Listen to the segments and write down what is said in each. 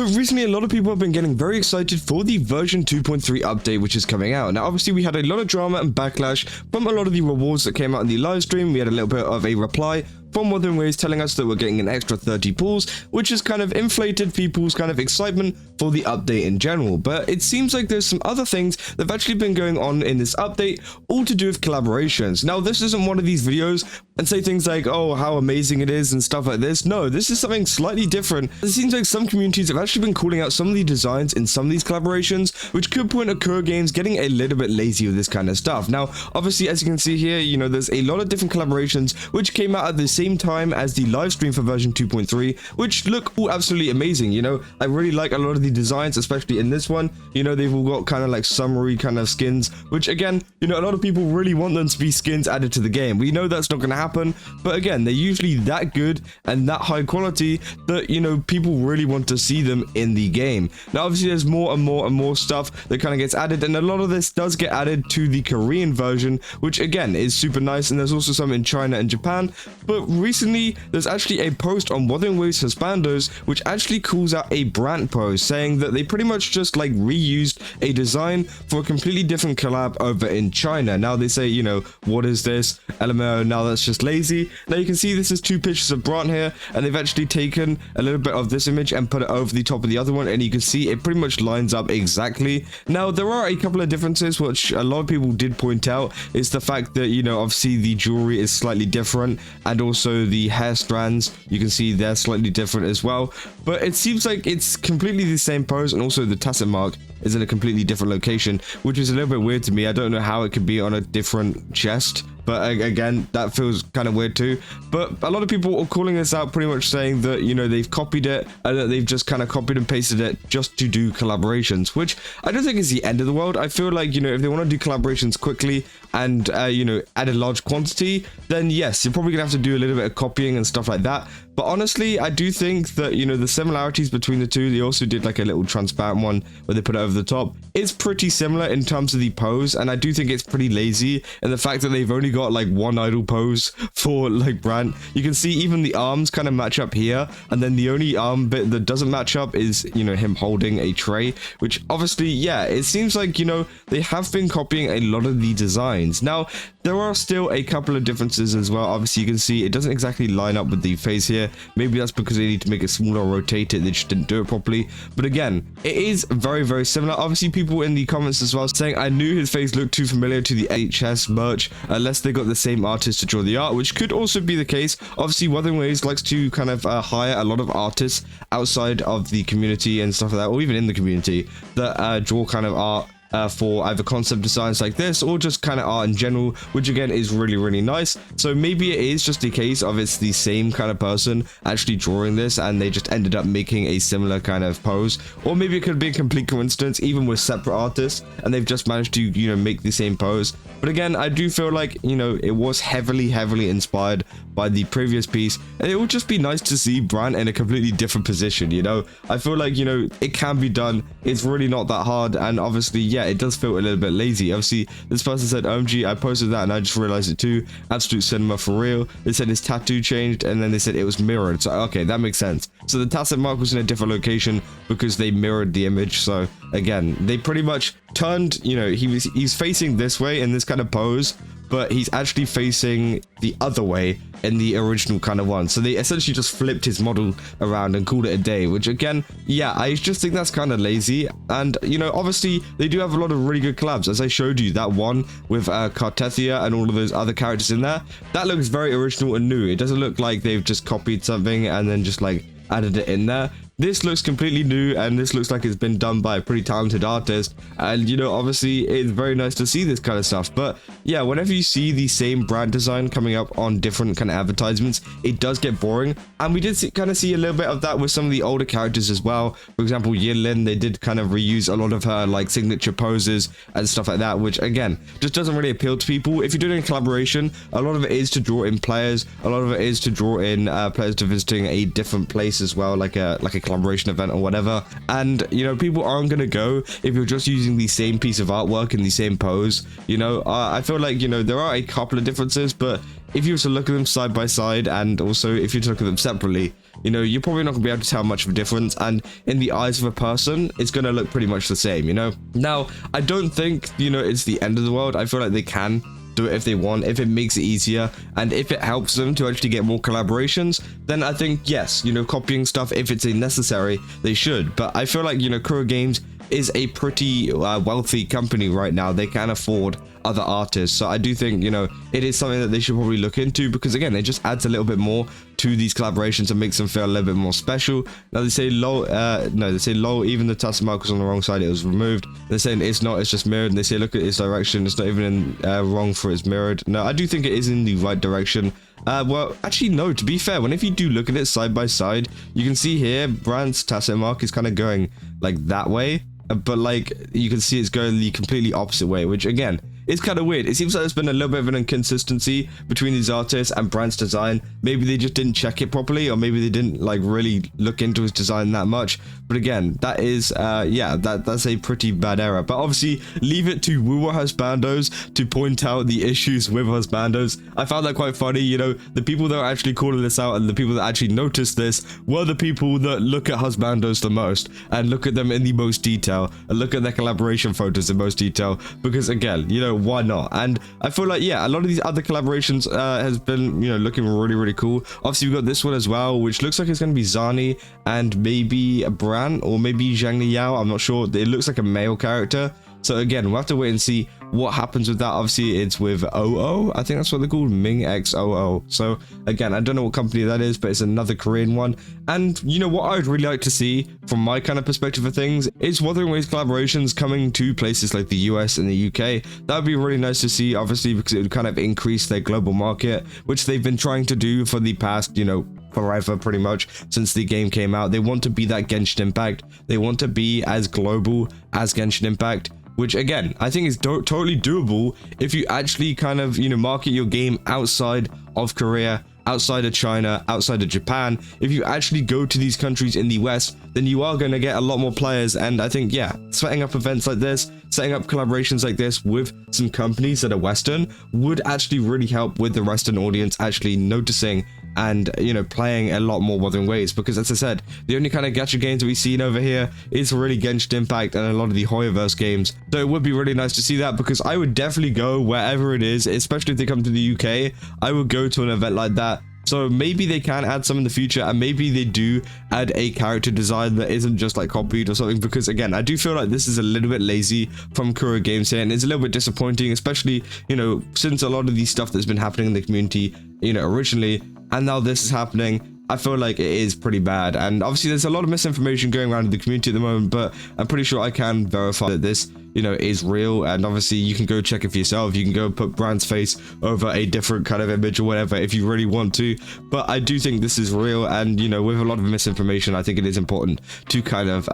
So recently, a lot of people have been getting very excited for the version 2.3 update, which is coming out. Now, obviously, we had a lot of drama and backlash from a lot of the rewards that came out in the live stream. We had a little bit of a reply from Wuthering Waves telling us that we're getting an extra 30 pulls, which has kind of inflated people's kind of excitement for the update in general. But it seems like there's some other things that have actually been going on in this update, all to do with collaborations. Now, this isn't one of these videos and say things like, oh, how amazing it is and stuff like this. No, this is something slightly different. It seems like some communities have actually been calling out some of the designs in some of these collaborations, which could point at Core Games getting a little bit lazy with this kind of stuff. Now, obviously, as you can see here, you know, there's a lot of different collaborations which came out at the same time as the live stream for version 2.3, which look all absolutely amazing. You know, I really like a lot of the designs, especially in this one. You know, they've all got kind of like summary kind of skins, which again, you know, a lot of people really want them to be skins added to the game. We know that's not going to happen, but again, they're usually that good and that high quality that, you know, people really want to see them in the game. Now, obviously, there's more and more and more stuff that kind of gets added, and a lot of this does get added to the Korean version, which again is super nice, and there's also some in China and Japan. But recently, there's actually a post on Wuthering Waves Husbandos which actually calls out a brand post saying that they pretty much just like reused a design for a completely different collab over in China. Now they say, you know, what is this? LMAO, now that's just lazy. Now you can see this is two pictures of Brant here, and they've actually taken a little bit of this image and put it over the top of the other one, and you can see it pretty much lines up exactly. Now there are a couple of differences which a lot of people did point out. Is the fact that, you know, obviously the jewelry is slightly different, and also the hair strands, you can see they're slightly different as well, but it seems like it's completely the same pose, and also the tacit mark is in a completely different location, which is a little bit weird to me. I don't know how it could be on a different chest, but again, that feels kind of weird too. But a lot of people are calling this out, pretty much saying that, you know, they've copied it and that they've just kind of copied and pasted it just to do collaborations, which I don't think is the end of the world. I feel like, you know, if they want to do collaborations quickly and, you know, at a large quantity, then yes, you're probably gonna have to do a little bit of copying and stuff like that. But honestly, I do think that, you know, the similarities between the two, they also did like a little transparent one where they put it over the top. It's pretty similar in terms of the pose, and I do think it's pretty lazy. And the fact that they've only got like one idle pose for like Brant, you can see even the arms kind of match up here, and then the only arm bit that doesn't match up is, you know, him holding a tray, which obviously, yeah, it seems like, you know, they have been copying a lot of the designs. Now, there are still a couple of differences as well. Obviously, you can see it doesn't exactly line up with the face here. Maybe that's because they need to make it smaller or rotate it. They just didn't do it properly. But again, it is very, very similar. Obviously, people in the comments as well saying, I knew his face looked too familiar to the HS merch, unless they got the same artist to draw the art, which could also be the case. Obviously, Wuthering Waves likes to kind of hire a lot of artists outside of the community and stuff like that, or even in the community, that draw kind of art for either concept designs like this or just kind of art in general, which again is really, really nice. So maybe it is just a case of it's the same kind of person actually drawing this, and they just ended up making a similar kind of pose, or maybe it could be a complete coincidence even with separate artists and they've just managed to, you know, make the same pose. But again, I do feel like, you know, it was heavily inspired by the previous piece, and it would just be nice to see Brant in a completely different position. You know, I feel like, you know, it can be done. It's really not that hard, and obviously, yeah, it does feel a little bit lazy. Obviously, this person said, OMG, I posted that and I just realized it too. Absolute cinema for real. They said his tattoo changed, and then they said it was mirrored. So okay, that makes sense. So the tacit mark was in a different location because they mirrored the image. So again, they pretty much turned, you know, he's facing this way in this kind of pose, but he's actually facing the other way in the original kind of one. So they essentially just flipped his model around and called it a day, which again, yeah, I just think that's kind of lazy. And, you know, obviously they do have a lot of really good collabs. As I showed you, that one with Cartethia and all of those other characters in there, that looks very original and new. It doesn't look like they've just copied something and then just like added it in there. This looks completely new, and this looks like it's been done by a pretty talented artist. And, you know, obviously it's very nice to see this kind of stuff. But yeah, whenever you see the same brand design coming up on different kind of advertisements, it does get boring. And we did kind of see a little bit of that with some of the older characters as well. For example, Yinlin, they did kind of reuse a lot of her like signature poses and stuff like that, which again, just doesn't really appeal to people. If you're doing a collaboration, a lot of it is to draw in players. A lot of it is to draw in players to visiting a different place as well, like a collaboration event or whatever. And, you know, people aren't going to go if you're just using the same piece of artwork in the same pose. You know, I feel like, you know, there are a couple of differences, but if you were to look at them side by side, and also if you were to look at them separately, you know, you're probably not gonna be able to tell much of a difference, and in the eyes of a person, it's gonna look pretty much the same, you know. Now, I don't think, you know, it's the end of the world. I feel like they can do it if they want, if it makes it easier, and if it helps them to actually get more collaborations, then I think, yes, you know, copying stuff, if it's necessary, they should. But I feel like, you know, Kuro Games is a pretty wealthy company right now. They can afford other artists, so I do think, you know, it is something that they should probably look into, because again, it just adds a little bit more to these collaborations and makes them feel a little bit more special. Now they say lol, no, they say lol, even the task mark was on the wrong side, it was removed. They're saying it's not, it's just mirrored, and they say look at its direction, it's not even in wrong for it's mirrored. No, I do think it is in the right direction. Well, actually, no, to be fair, whenever you do look at it side by side, you can see here, Brand's tacit mark is kind of going like that way, but like you can see it's going the completely opposite way, which again, it's kind of weird. It seems like there's been a little bit of an inconsistency between these artists and Brand's design. Maybe they just didn't check it properly, or maybe they didn't like really look into his design that much. But again, that is yeah, that's a pretty bad error. But obviously, leave it to wuwa husbandos to point out the issues with husbandos. I found that quite funny. You know, the people that are actually calling this out and the people that actually noticed this were the people that look at husbandos the most and look at them in the most detail and look at their collaboration photos in most detail. Because again, you know, why not? And I feel like, yeah, a lot of these other collaborations has been, you know, looking really cool. Obviously, we've got this one as well, which looks like it's going to be Zani and maybe a Bran or maybe Zhang Liao. I'm not sure. It looks like a male character. So again, we'll have to wait and see what happens with that. Obviously, it's with OO. I think that's what they're called, Ming X OO. So again, I don't know what company that is, but it's another Korean one. And you know what I would really like to see from my kind of perspective of things is Wuthering Waves collaborations coming to places like the US and the UK. That would be really nice to see, obviously, because it would kind of increase their global market, which they've been trying to do for the past, you know, forever pretty much since the game came out. They want to be that Genshin Impact. They want to be as global as Genshin Impact, which again, I think is totally doable if you actually kind of, you know, market your game outside of Korea, outside of China, outside of Japan. If you actually go to these countries in the West, then you are going to get a lot more players. And I think, yeah, setting up events like this, setting up collaborations like this with some companies that are Western would actually really help with the Western audience actually noticing and, you know, playing a lot more Wuthering Waves. Because as I said, the only kind of gacha games that we've seen over here is really Genshin Impact and a lot of the Hoyoverse games. So it would be really nice to see that, because I would definitely go wherever it is, especially if they come to the UK. I would go to an event like that. So maybe they can add some in the future, and maybe they do add a character design that isn't just like copied or something, because again, I do feel like this is a little bit lazy from Kuro Games here, and it's a little bit disappointing, especially, you know, since a lot of these stuff that's been happening in the community, you know, originally, and now this is happening. I feel like it is pretty bad, and obviously there's a lot of misinformation going around in the community at the moment, but I'm pretty sure I can verify that this, you know, is real. And obviously you can go check it for yourself. You can go put Brand's face over a different kind of image or whatever if you really want to, but I do think this is real. And, you know, with a lot of misinformation, I think it is important to kind of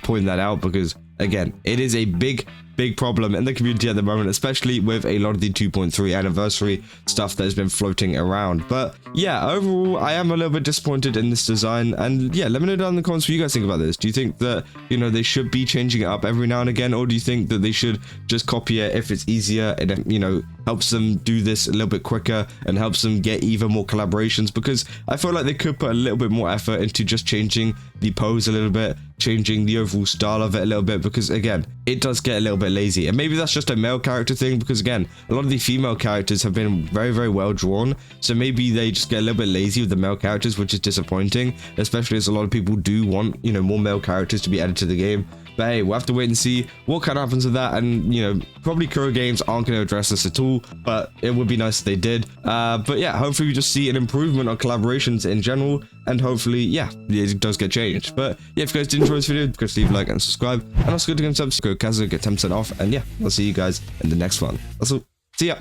point that out, because again, it is a big problem in the community at the moment, especially with a lot of the 2.3 anniversary stuff that has been floating around. But yeah, overall, I am a little bit disappointed in this design. And yeah, let me know down in the comments what you guys think about this. Do you think that, you know, they should be changing it up every now and again, or do you think that they should just copy it if it's easier and, you know, helps them do this a little bit quicker and helps them get even more collaborations? Because I feel like they could put a little bit more effort into just changing the pose a little bit, changing the overall style of it a little bit, because again, it does get a little bit lazy. And maybe that's just a male character thing, because again, a lot of the female characters have been very well drawn, so maybe they just get a little bit lazy with the male characters, which is disappointing, especially as a lot of people do want, you know, more male characters to be added to the game. But hey, we'll have to wait and see what kind of happens with that. And, you know, probably Kuro Games aren't going to address this at all, but it would be nice if they did. But yeah, hopefully we just see an improvement on collaborations in general, and hopefully, yeah, it does get changed. But yeah, if you guys did enjoy this video, go leave a like and subscribe, and also go to subs, go Kazu, get 10% off. And yeah, I'll see you guys in the next one. Also, see ya.